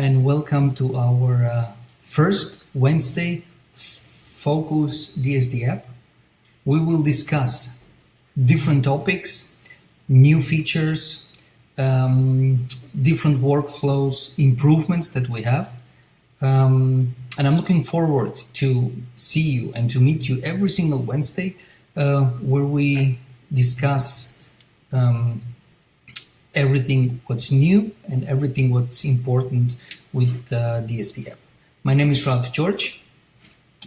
and welcome to our first Wednesday Focus DSDApp. We will discuss different topics, new features, different workflows, improvements that we have. And I'm looking forward to see you and to meet you every single Wednesday where we discuss everything what's new and everything what's important with DSDApp. My name is Ralph George.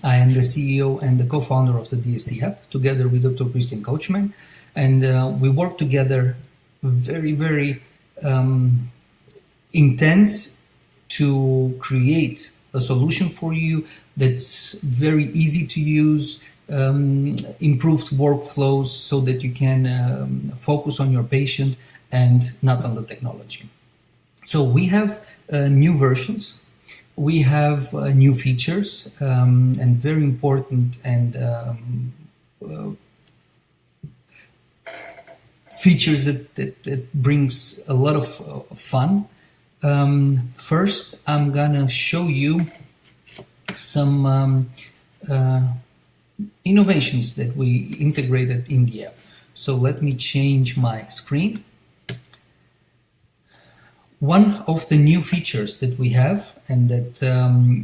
I am the CEO and the co-founder of the DSDApp together with Dr. Christian Coachman, and we work together very intense to create a solution for you that's very easy to use, improved workflows so that you can focus on your patient and not on the technology. So we have new versions, we have new features, and very important and features that brings a lot of fun. First, I'm gonna show you some innovations that we integrated in the app. So let me change my screen. One of the new features that we have, and that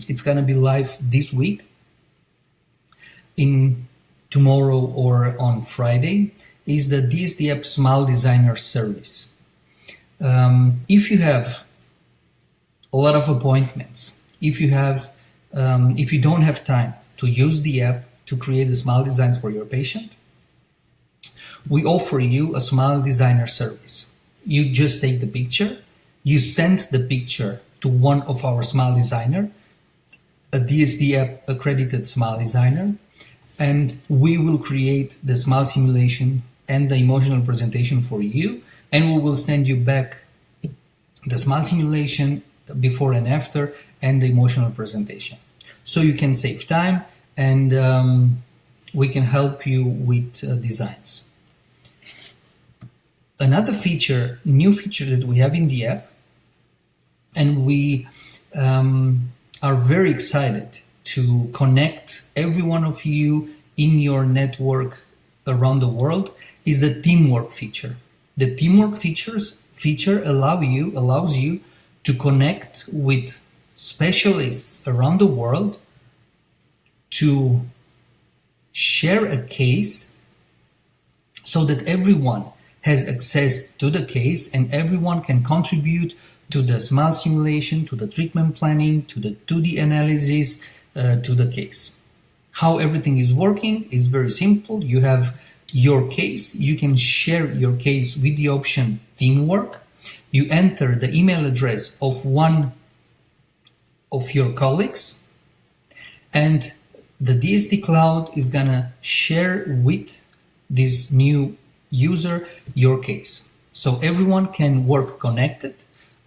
it's gonna be live this week, in tomorrow or on Friday, is the DSDApp Smile Designer service. If you have a lot of appointments, if you don't have time to use the app to create the smile designs for your patient, we offer you a Smile Designer service. You just take the picture, you send the picture to one of our smile designer, a DSDApp accredited smile designer, and we will create the smile simulation and the emotional presentation for you, and we will send you back the smile simulation before and after and the emotional presentation. So you can save time and we can help you with designs. Another feature, new feature that we have in the app, and we are very excited to connect every one of you in your network around the world, is the teamwork feature. The teamwork feature allows you to connect with specialists around the world to share a case so that everyone has access to the case and everyone can contribute to the smile simulation, to the treatment planning, to the 2D analysis, to the case. How everything is working is very simple. You have your case, you can share your case with the option teamwork. You enter the email address of one of your colleagues, and the DSD Cloud is gonna share with this new user your case. So everyone can work connected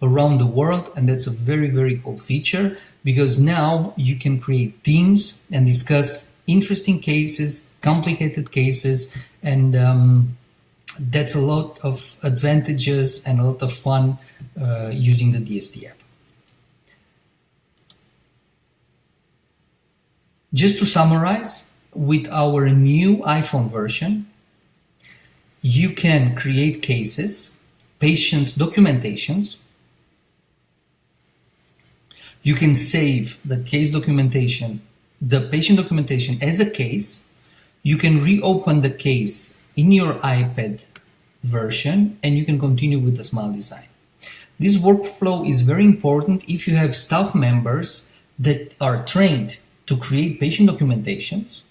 around the world, and that's a very cool feature, because now you can create teams and discuss interesting cases, complicated cases, and that's a lot of advantages and a lot of fun using the DSDApp. Just to summarize, with our new iPhone version, you can create cases, patient documentations. You can save the case documentation, the patient documentation as a case. You can reopen the case in your iPad version, and you can continue with the smile design. This workflow is very important if you have staff members that are trained to create patient documentations.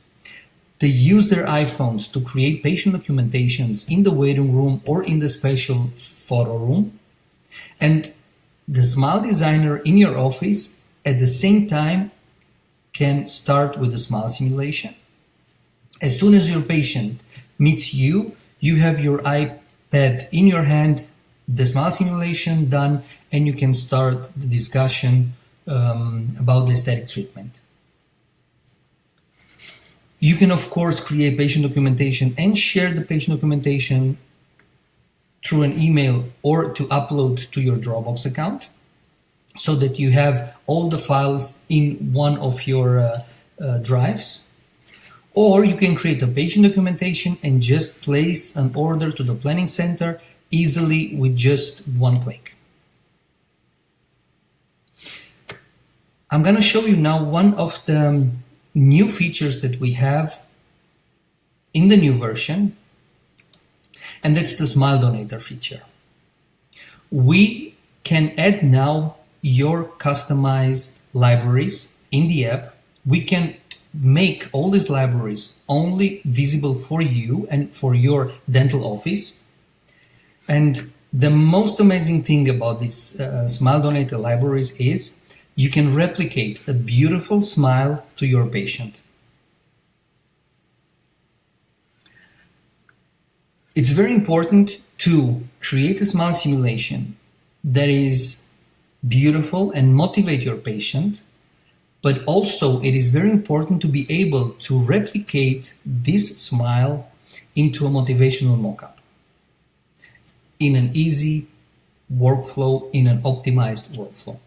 They use their iPhones to create patient documentations in the waiting room or in the special photo room. And the smile designer in your office at the same time can start with the smile simulation. As soon as your patient meets you, you have your iPad in your hand, the smile simulation done, and you can start the discussion about the aesthetic treatment. You can, of course, create patient documentation and share the patient documentation through an email or to upload to your Dropbox account. so that you have all the files in one of your drives. Or you can create a patient documentation and just place an order to the planning center easily with just one click. I'm going to show you now one of the new features that we have in the new version, and that's the Smile Donator feature. We can add now your customized libraries in the app. We can make all these libraries only visible for you and for your dental office. And the most amazing thing about these Smile Donator libraries is you can replicate a beautiful smile to your patient. It's very important to create a smile simulation that is beautiful and motivate your patient, but also it is very important to be able to replicate this smile into a motivational mockup in an easy workflow, in an optimized workflow.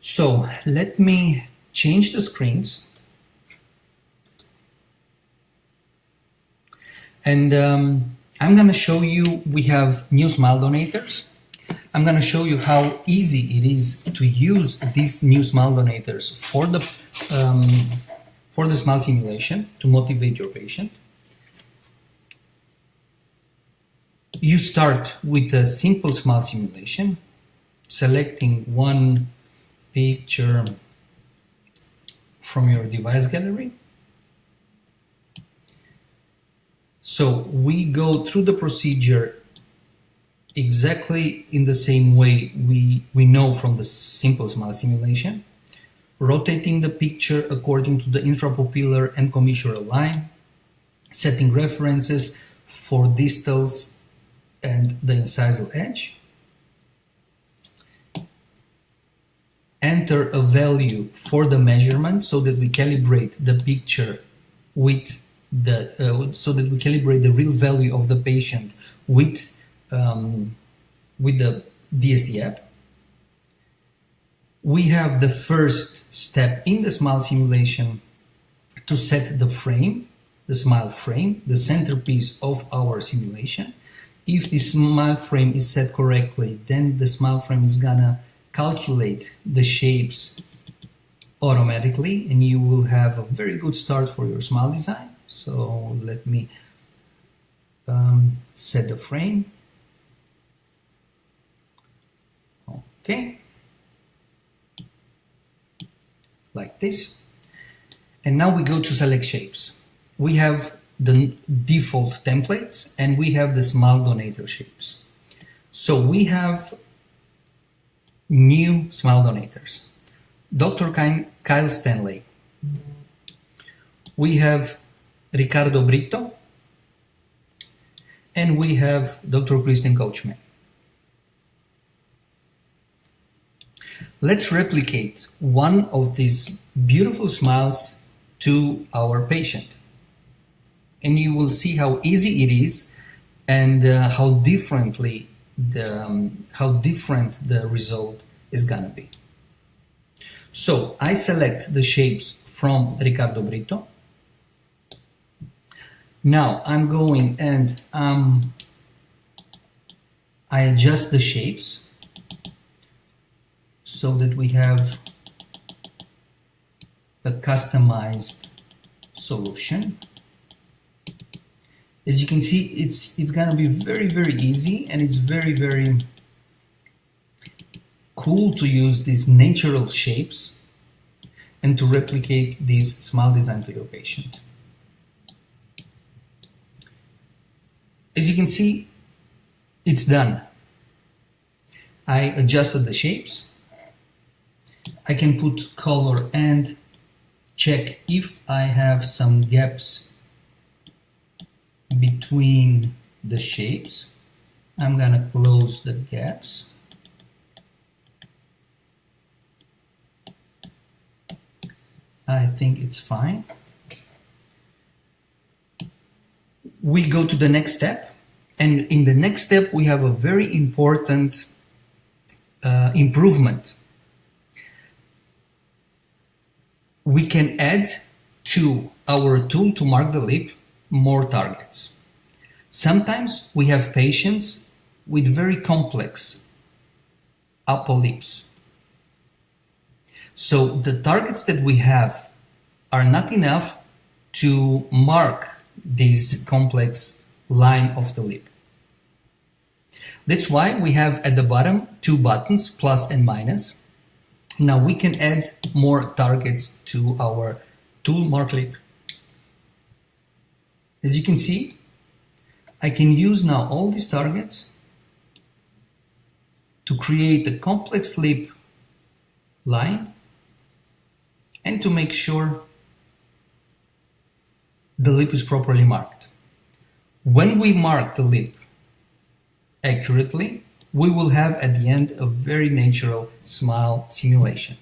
So let me change the screens. And I'm going to show you, we have new Smile Donators. I'm going to show you how easy it is to use these new Smile Donators for the smile simulation to motivate your patient. You start with a simple smile simulation, selecting one picture from your device gallery. So we go through the procedure exactly in the same way we know from the simple smile simulation, rotating the picture according to the intrapupillar and commissural line, setting references for distals and the incisal edge, enter a value for the measurement so that we calibrate the picture with so that we calibrate the real value of the patient with the DSDApp. We have the first step in the smile simulation to set the frame, the smile frame, the centerpiece of our simulation. If the smile frame is set correctly, then the smile frame is gonna calculate the shapes automatically, and you will have a very good start for your smile design. So let me set the frame. Okay, like this. And now we go to select shapes. We have the default templates and we have the Smile Donator shapes. So we have new Smile Donators. Dr. Kyle Stanley. We have Ricardo Brito. And we have Dr. Kristen Coachman. Let's replicate one of these beautiful smiles to our patient. And you will see how easy it is and how different the result is gonna be. So I select the shapes from Ricardo Brito. Now I'm going and I adjust the shapes so that we have a customized solution. As you can see, it's gonna be very, very easy, and it's very, very cool to use these natural shapes and to replicate this smile design to your patient. As you can see, it's done. I adjusted the shapes. I can put color and check if I have some gaps between the shapes. I'm gonna close the gaps. I think it's fine. We go to the next step, and in the next step we have a very important improvement. We can add to our tool to mark the lip more targets. Sometimes we have patients with very complex upper lips. So the targets that we have are not enough to mark this complex line of the lip. That's why we have at the bottom two buttons, plus and minus. Now we can add more targets to our tool mark lip. As you can see, I can use now all these targets to create a complex lip line and to make sure the lip is properly marked. When we mark the lip accurately, we will have at the end a very natural smile simulation.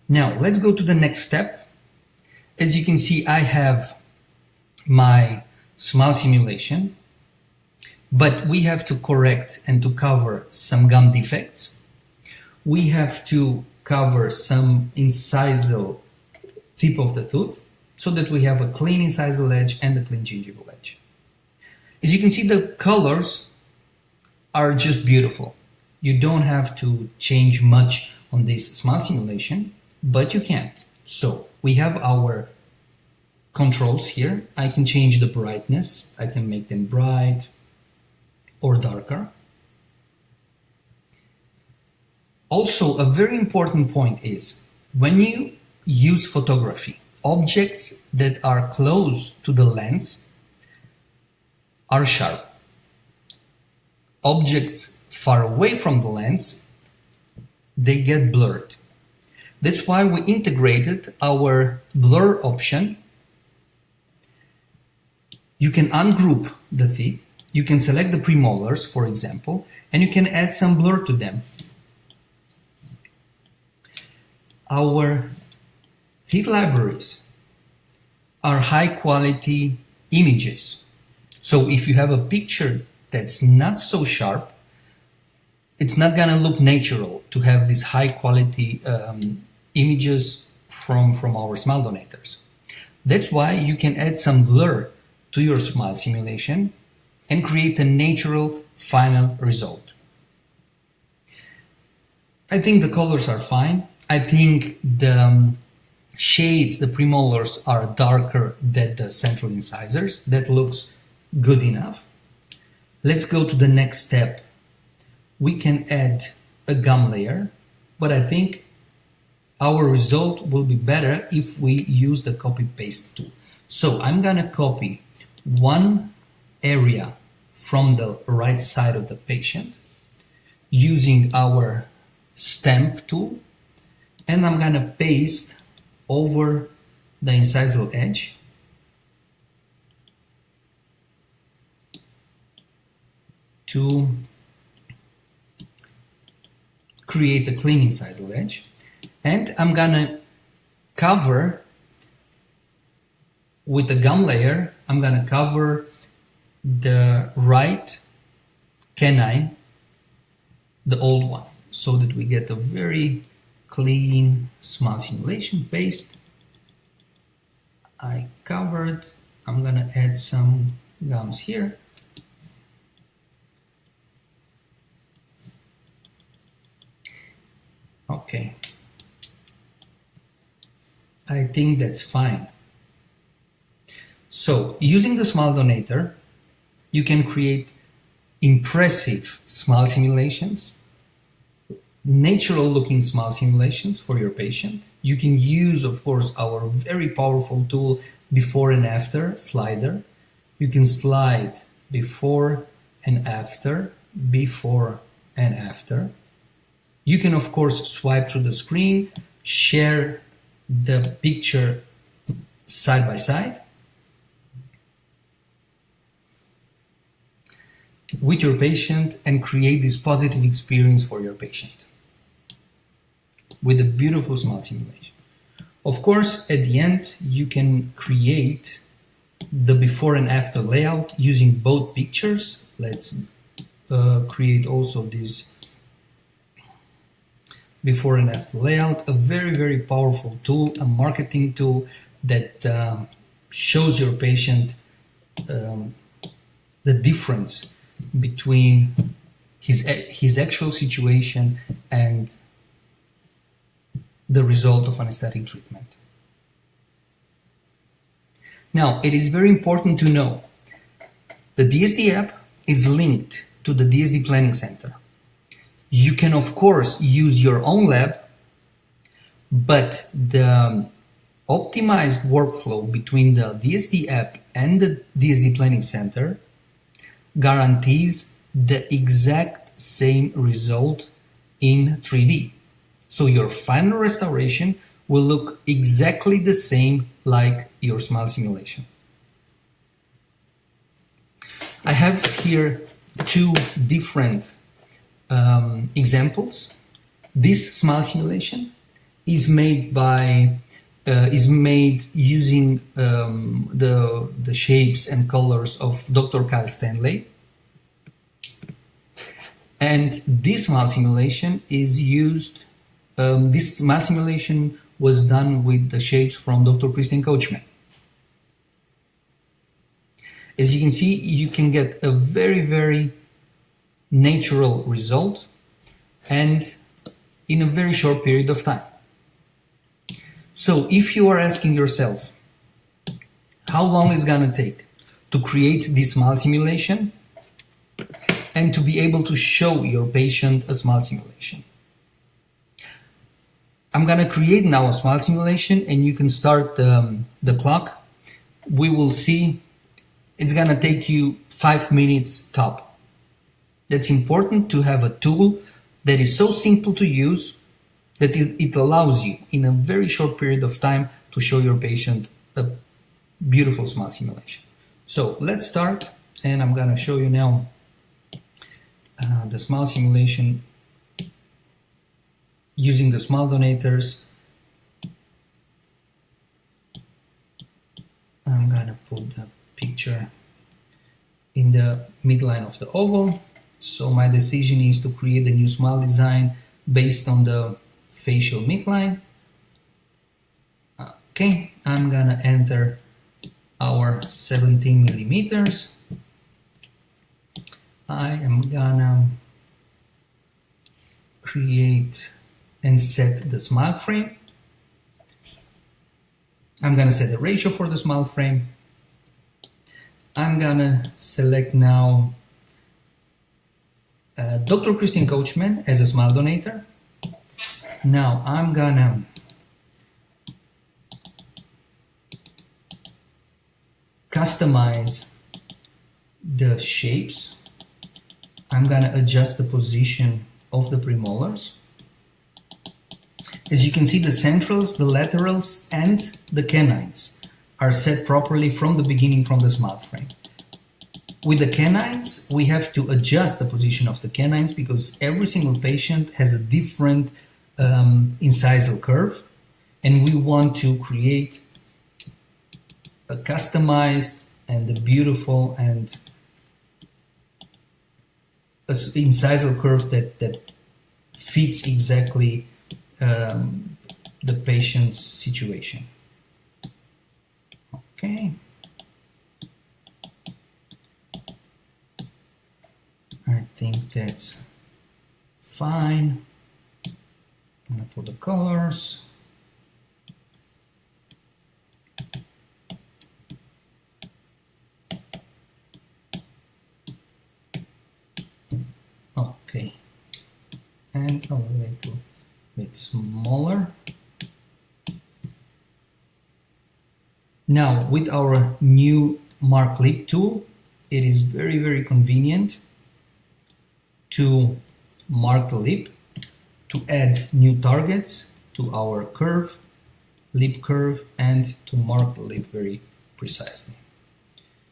Now let's go to the next step. As you can see, I have my smile simulation, but we have to correct and to cover some gum defects. We have to cover some incisal tip of the tooth so that we have a clean incisal edge and a clean gingival edge. As you can see, the colors are just beautiful. You don't have to change much on this smile simulation, but you can. So we have our controls here. I can change the brightness. I can make them bright or darker. Also, a very important point is when you use photography, objects that are close to the lens are sharp. Objects far away from the lens, they get blurred. That's why we integrated our blur option. You can ungroup the teeth. You can select the premolars, for example, and you can add some blur to them. Our teeth libraries are high quality images. So if you have a picture that's not so sharp, it's not gonna look natural to have these high quality images from our smile donators. That's why you can add some blur to your smile simulation and create a natural final result. I think the colors are fine. I think the shades, the premolars are darker than the central incisors. That looks good enough. Let's go to the next step. We can add a gum layer, but I think our result will be better if we use the copy paste tool. So I'm gonna copy one area from the right side of the patient using our stamp tool, and I'm gonna paste over the incisal edge to create a clean incisal edge, and I'm gonna cover with the gum layer. I'm gonna cover the right canine, the old one, so that we get a very clean smile simulation. Paste. I covered. I'm gonna add some gums here. Okay. I think that's fine. So using the smile donator, you can create impressive smile simulations, natural looking smile simulations for your patient. You can use, of course, our very powerful tool, before and after slider. You can slide before and after, before and after. You can, of course, swipe through the screen, share the picture side by side with your patient and create this positive experience for your patient with a beautiful smile simulation. Of course, at the end, you can create the before and after layout using both pictures. Let's create also this before and after layout, a very, very powerful tool, a marketing tool that shows your patient the difference between his actual situation and the result of anesthetic treatment. Now, it is very important to know the DSDApp is linked to the DSD Planning Center. You can, of course, use your own lab, but the optimized workflow between the DSDApp and the DSD Planning Center guarantees the exact same result in 3D. So your final restoration will look exactly the same like your smile simulation. I have here two different examples. This smile simulation is made using the shapes and colors of Dr. Kyle Stanley. And this smile simulation is used, this smile simulation was done with the shapes from Dr. Christian Coachman. As you can see, you can get a very, very natural result and in a very short period of time. So if you are asking yourself how long it's gonna take to create this smile simulation and to be able to show your patient a smile simulation, I'm gonna create now a smile simulation and you can start the clock. We will see it's gonna take you 5 minutes top. That's important to have a tool that is so simple to use that it allows you in a very short period of time to show your patient a beautiful smile simulation. So let's start, and I'm gonna show you now the smile simulation using the smile donators. I'm gonna put the picture in the midline of the oval. So my decision is to create a new smile design based on the facial midline. Okay, I'm gonna enter our 17 millimeters. I am gonna create and set the smile frame. I'm gonna set the ratio for the smile frame. I'm gonna select now Dr. Christian Coachman as a smile donator. Now I'm gonna customize the shapes. I'm gonna adjust the position of the premolars. As you can see, the centrals, the laterals, and the canines are set properly from the beginning from the smile frame. With the canines, we have to adjust the position of the canines because every single patient has a different incisal curve, and we want to create a customized and a beautiful and an incisal curve that fits exactly the patient's situation. Okay. I think that's fine. I'm gonna put the colors. Okay. And a little bit smaller. Now, with our new Mark Lip tool, it is very, very convenient to mark the lip, to add new targets to our curve, lip curve, and to mark the lip very precisely.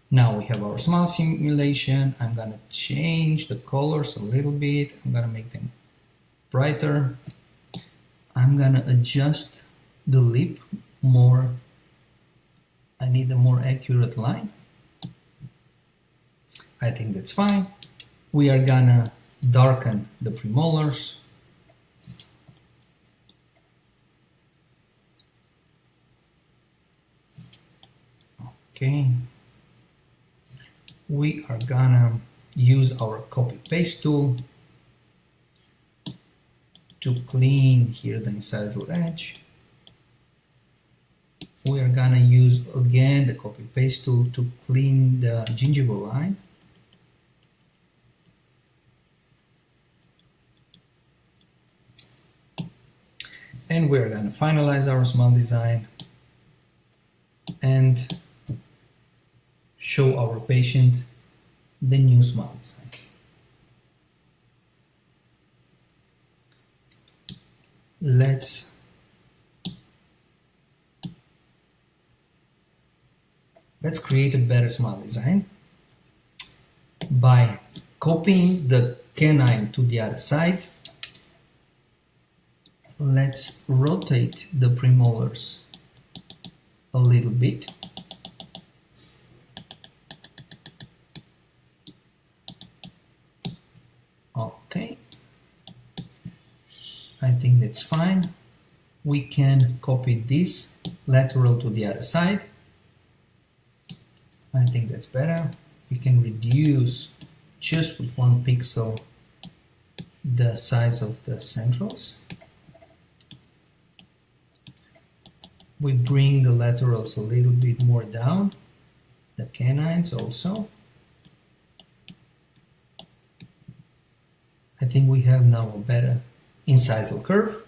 Now we have our smile simulation. I'm gonna change the colors a little bit. I'm gonna make them brighter. I'm gonna adjust the lip more. I need a more accurate line. I think that's fine. We are gonna darken the premolars. Okay. We are gonna use our copy paste tool to clean here the incisal edge. We are gonna use again the copy paste tool to clean the gingival line. And we're gonna finalize our smile design and show our patient the new smile design. Let's create a better smile design by copying the canine to the other side. Let's rotate the premolars a little bit. Okay, I think that's fine. We can copy this lateral to the other side. I think that's better. We can reduce just with 1 pixel the size of the centrals. We bring the laterals a little bit more down, the canines also. I think we have now a better incisal curve.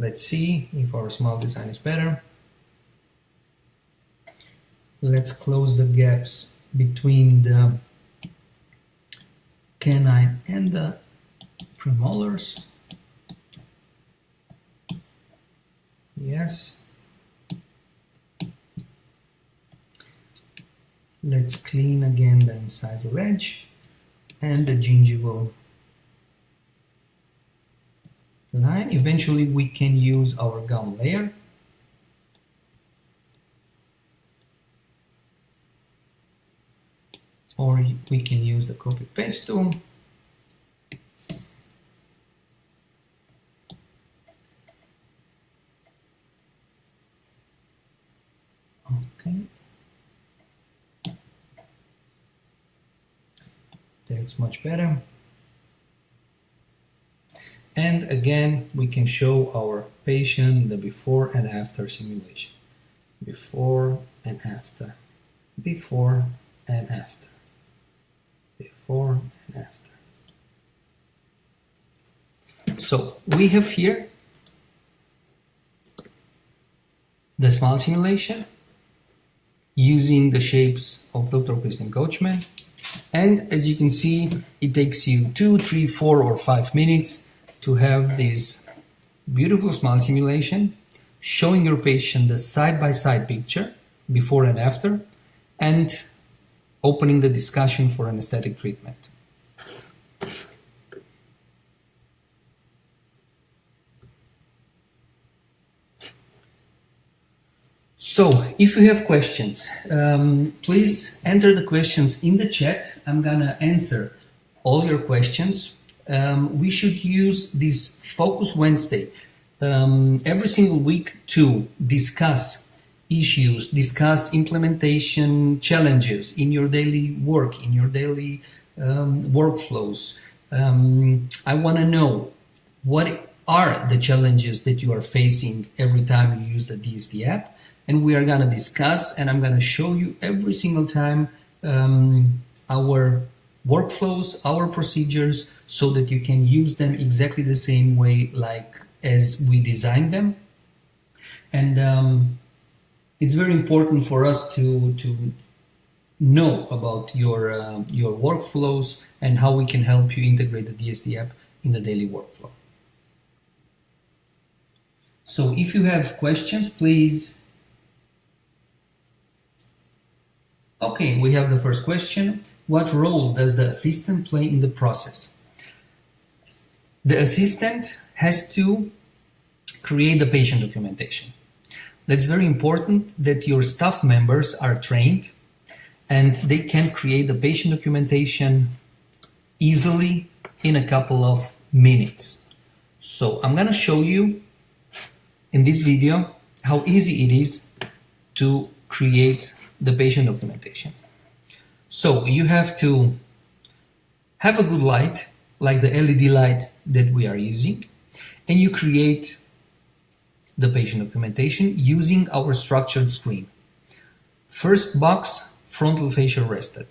Let's see if our smile design is better. Let's close the gaps between the canine and the premolars. Yes. Let's clean again the incisal edge and the gingival line. Eventually we can use our gum layer. Or we can use the copy paste tool. Okay. That's much better. And again, we can show our patient the before and after simulation. Before and after. Before and after. Before and after. So we have here the smile simulation using the shapes of Dr. Kristen Coachman. And as you can see, it takes you 2, 3, 4, or 5 minutes to have this beautiful smile simulation showing your patient the side-by-side picture before and after, and opening the discussion for an aesthetic treatment. So, if you have questions, please enter the questions in the chat. I'm gonna answer all your questions. We should use this Focus Wednesday every single week to discuss issues, discuss implementation challenges in your daily work, in your daily workflows. I want to know what are the challenges that you are facing every time you use the DSDApp, and we are going to discuss, and I'm going to show you every single time our workflows, our procedures, so that you can use them exactly the same way like as we designed them. And it's very important for us to know about your workflows and how we can help you integrate the DSDApp in the daily workflow. So if you have questions, please. Okay, we have the first question. What role does the assistant play in the process? The assistant has to create the patient documentation. That's very important that your staff members are trained and they can create the patient documentation easily in a couple of minutes. So I'm going to show you in this video how easy it is to create the patient documentation. So you have to have a good light, like the LED light that we are using, and you create the patient documentation using our structured screen. First box, frontal facial rested.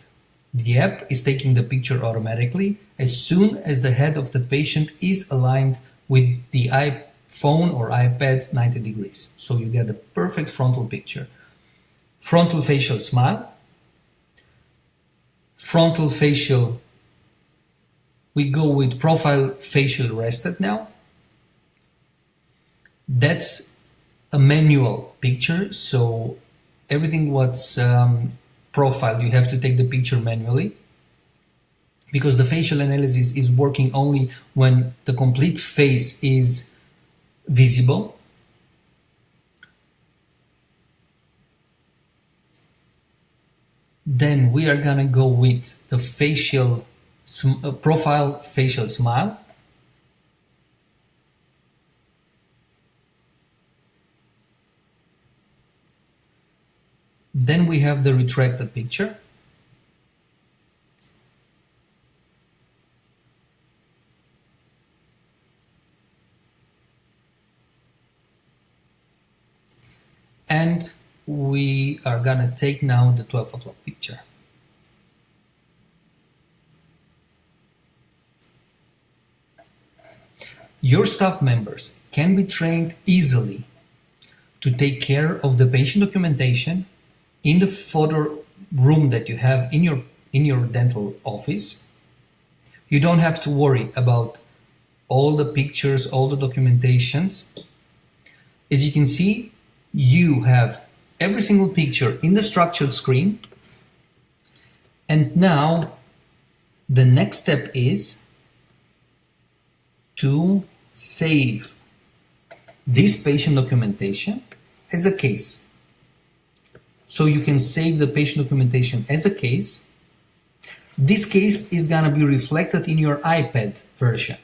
The app is taking the picture automatically as soon as the head of the patient is aligned with the iPhone or iPad 90 degrees. So you get the perfect frontal picture. Frontal facial smile. Frontal facial, we go with profile facial rested now. That's a manual picture, so everything what's profile, you have to take the picture manually, because the facial analysis is working only when the complete face is visible. Then we are gonna go with the facial profile facial smile. Then we have the retracted picture. And we are gonna take now the 12 o'clock picture. Your staff members can be trained easily to take care of the patient documentation in the photo room that you have in your dental office. You don't have to worry about all the pictures, all the documentations. As you can see, you have every single picture in the structured screen. And now the next step is to save this patient documentation as a case. So you can save the patient documentation as a case. This case is gonna be reflected in your iPad version.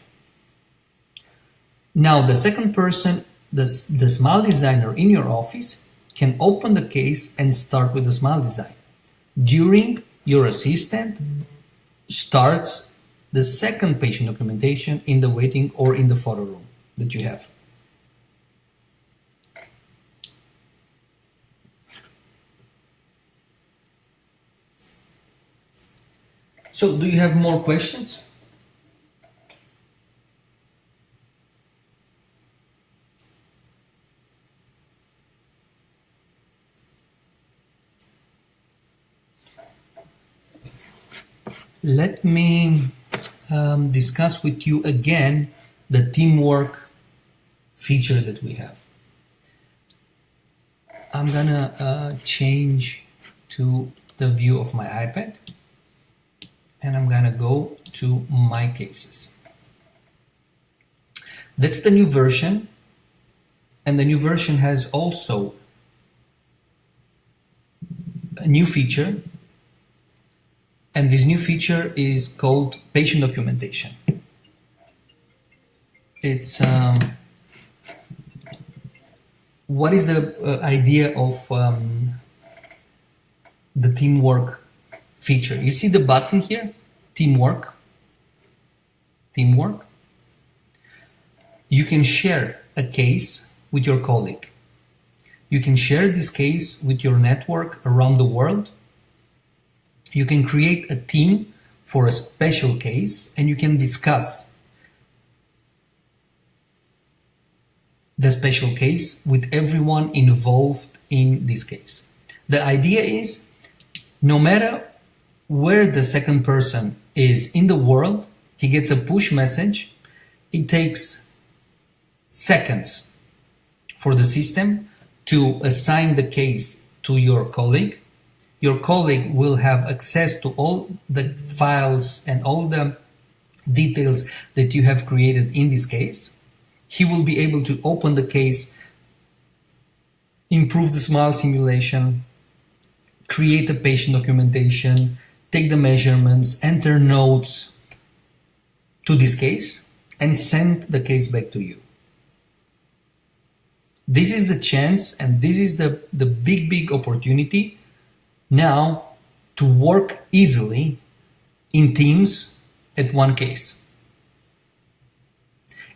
Now the second person, the smile designer in your office, can open the case and start with the smile design. During your assistant starts the second patient documentation in the waiting or in the photo room that you have. So do you have more questions? Let me discuss with you again the teamwork feature that we have. I'm gonna change to the view of my iPad, and I'm gonna go to my cases. That's the new version, and the new version has also a new feature. And this new feature is called patient documentation. It's what is the idea of the teamwork feature? You see the button here, teamwork. Teamwork. You can share a case with your colleague. You can share this case with your network around the world. You can create a team for a special case, and you can discuss the special case with everyone involved in this case. The idea is, no matter where the second person is in the world, he gets a push message. It takes seconds for the system to assign the case to your colleague. Your colleague will have access to all the files and all the details that you have created in this case. He will be able to open the case, improve the smile simulation, create a patient documentation, take the measurements, enter notes to this case, and send the case back to you. This is the chance, and this is the big opportunity now to work easily in teams at one case.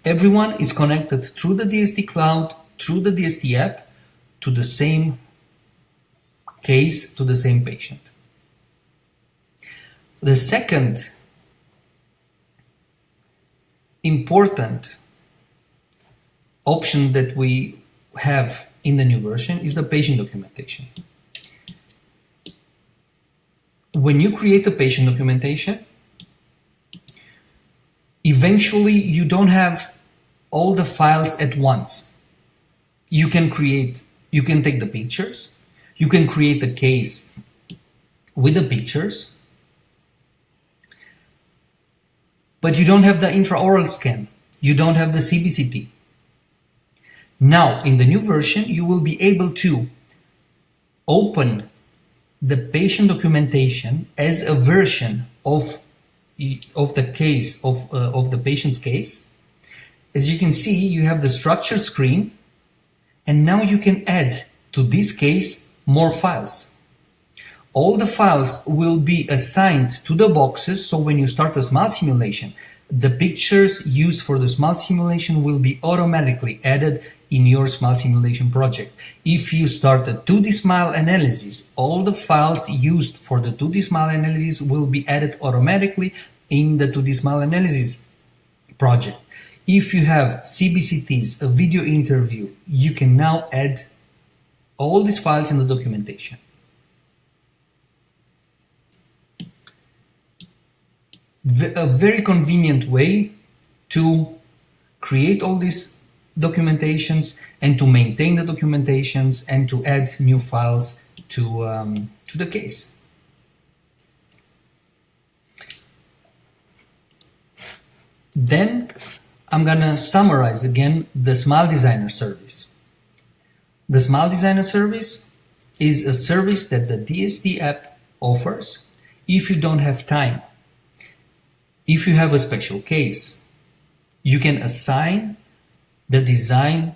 Everyone is connected through the DSD cloud, through the DSDApp, to the same case, to the same patient. The second important option that we have in the new version is the patient documentation. When you create a patient documentation, eventually you don't have all the files at once. You can take the pictures, you can create the case with the pictures, but you don't have the intraoral scan, you don't have the CBCT. Now, in the new version, you will be able to open the patient documentation as a version of the case, of the patient's case. As you can see, you have the structured screen, and now you can add to this case more files. All the files will be assigned to the boxes, so when you start a smile simulation, the pictures used for the smile simulation will be automatically added in your smile simulation project. If you start a 2D smile analysis, all the files used for the 2D smile analysis will be added automatically in the 2D smile analysis project. If you have CBCTs, a video interview, you can now add all these files in the documentation. A very convenient way to create all these documentations and to maintain the documentations and to add new files to the case. Then I'm gonna summarize again the Smile Designer service. The Smile Designer service is a service that the DSDApp offers if you don't have time. If you have a special case, you can assign the design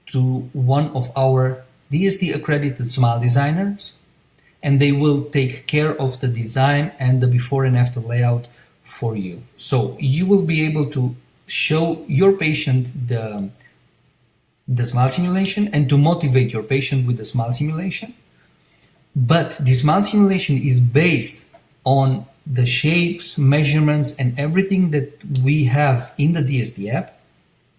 to one of our DSD accredited smile designers, and they will take care of the design and the before and after layout for you. So you will be able to show your patient the smile simulation and to motivate your patient with the smile simulation. But the smile simulation is based on the shapes, measurements, and everything that we have in the DSDApp.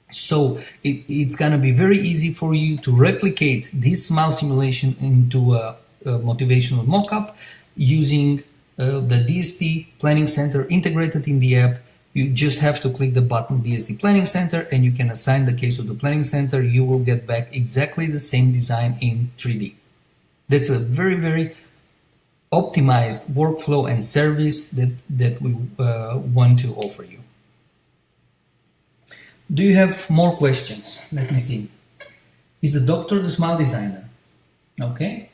So it's gonna be very easy for you to replicate this smile simulation into a motivational mockup using the DSD Planning Center integrated in the app. You just have to click the button DSD Planning Center and you can assign the case of the Planning Center. You will get back exactly the same design in 3D. That's a very, very optimized workflow and service that we want to offer you. Do you have more questions? Let me see. Is the doctor the smile designer? Okay.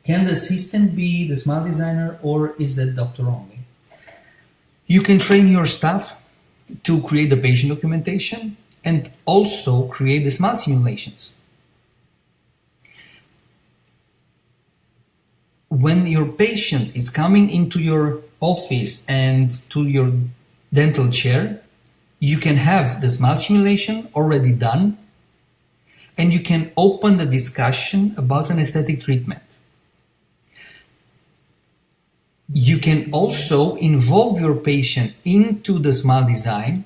Can the assistant be the smile designer, or is that doctor only? You can train your staff to create the patient documentation and also create the smile simulations. When your patient is coming into your office and to your dental chair, you can have the smile simulation already done, and you can open the discussion about an aesthetic treatment. You can also involve your patient into the smile design.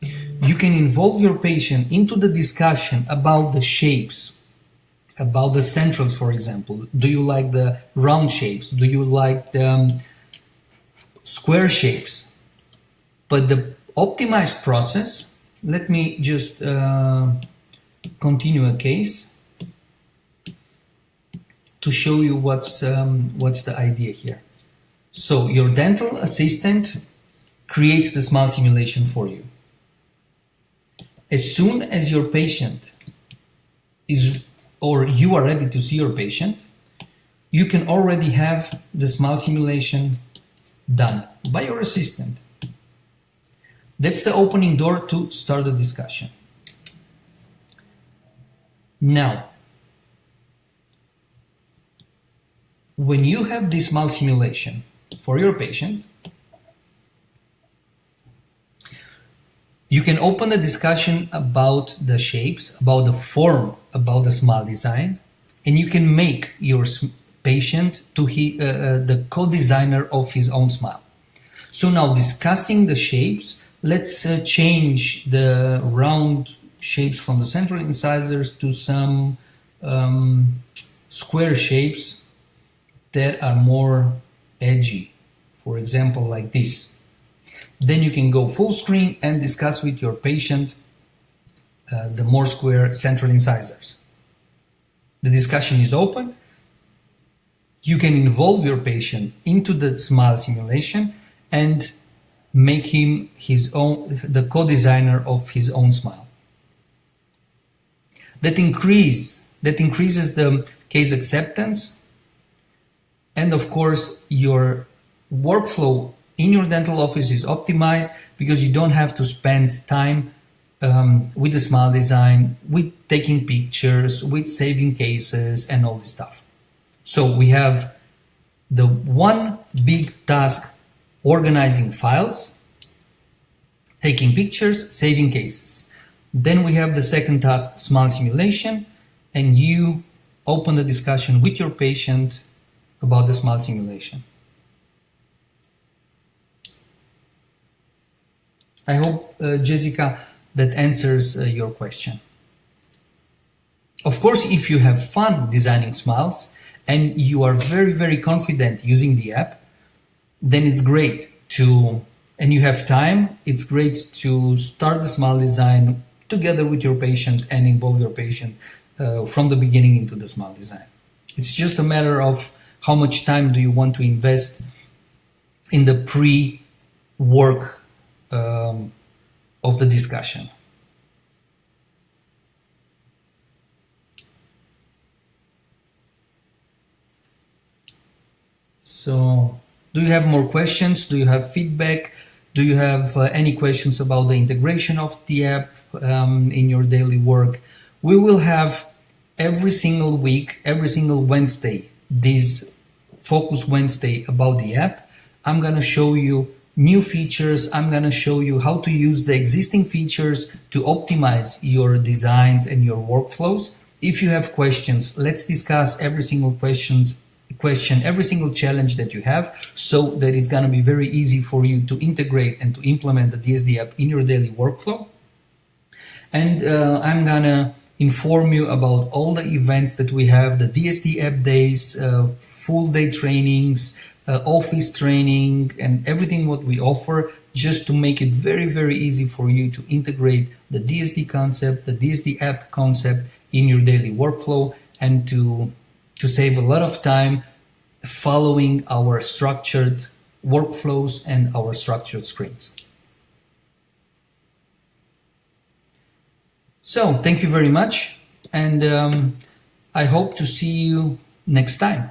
You can involve your patient into the discussion about the shapes, about the centrals, for example. Do you like the round shapes? Do you like the square shapes? But the optimized process, let me just continue a case to show you what's the idea here. So your dental assistant creates the smile simulation for you. As soon as your patient is, or you are ready to see your patient, you can already have the smile simulation done by your assistant. That's the opening door to start the discussion. Now, when you have this small simulation for your patient, you can open a discussion about the shapes, about the form, about the smile design, and you can make your patient to the co-designer of his own smile. So now, discussing the shapes, let's change the round shapes from the central incisors to some square shapes that are more edgy. For example, like this. Then you can go full screen and discuss with your patient the more square central incisors. The discussion is open. You can involve your patient into the smile simulation and make him the co-designer of his own smile. That increases the case acceptance, and of course your workflow in your dental office is optimized because you don't have to spend time with the smile design, with taking pictures, with saving cases and all this stuff. So we have the one big task: organizing files, taking pictures, saving cases. Then we have the second task, smile simulation, and you open the discussion with your patient about the smile simulation. I hope, Jessica, that answers your question. Of course, if you have fun designing smiles and you are very, very confident using the app, then it's great and you have time, it's great to start the smile design together with your patient and involve your patient from the beginning into the smile design. It's just a matter of how much time do you want to invest in the pre-work of the discussion. So, do you have more questions? Do you have feedback? Do you have any questions about the integration of the app in your daily work? We will have every single week, every single Wednesday, this Focus Wednesday about the app. I'm going to show you new features. I'm going to show you how to use the existing features to optimize your designs and your workflows. If you have questions, let's discuss every single question, every single challenge that you have, so that it's going to be very easy for you to integrate and to implement the DSDApp in your daily workflow. And I'm going to inform you about all the events that we have, the DSDApp days, full day trainings, office training, and everything what we offer, just to make it very, very easy for you to integrate the DSD concept, the DSDApp concept in your daily workflow, and to save a lot of time following our structured workflows and our structured screens. So thank you very much, and I hope to see you next time.